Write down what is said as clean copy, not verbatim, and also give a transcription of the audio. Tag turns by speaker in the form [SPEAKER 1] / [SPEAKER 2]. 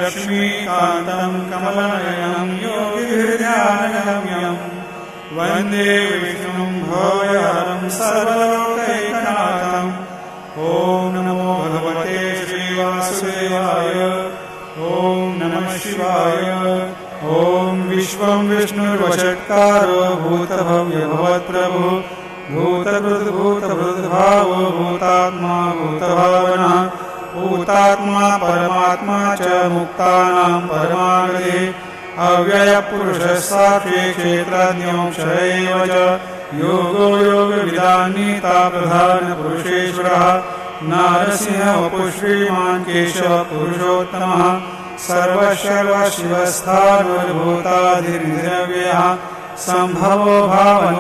[SPEAKER 1] लक्ष्मीकान्तं कमलनयनं योगिहृदयानगम्यं वन्दे विष्णुं भवहरं सर्वलोकैकनाथम्। ॐ नमो भगवते श्रीवासुदेवाय। ॐ नमः शिवाय। ॐ विश्वं विष्णुर्वषट्कारो भूतभव्यभवत्प्रभु भूतभृद्भावो भूतात्मा भूतभावनः भूतात्मा परमात्मा च मुक्तानां परमागतिः अव्ययपुरुषः साक्षी क्षेत्रज्ञो क्षरैव च योगो योगविदान्नीता प्रधानपुरुषेश्वरः नारसिंह वपुः श्रीमान् केशवः पुरुषोत्तमः सर्वशर्वशिवस्थाणुर्भूताधिर्निरव्ययः सम्भवो भावनो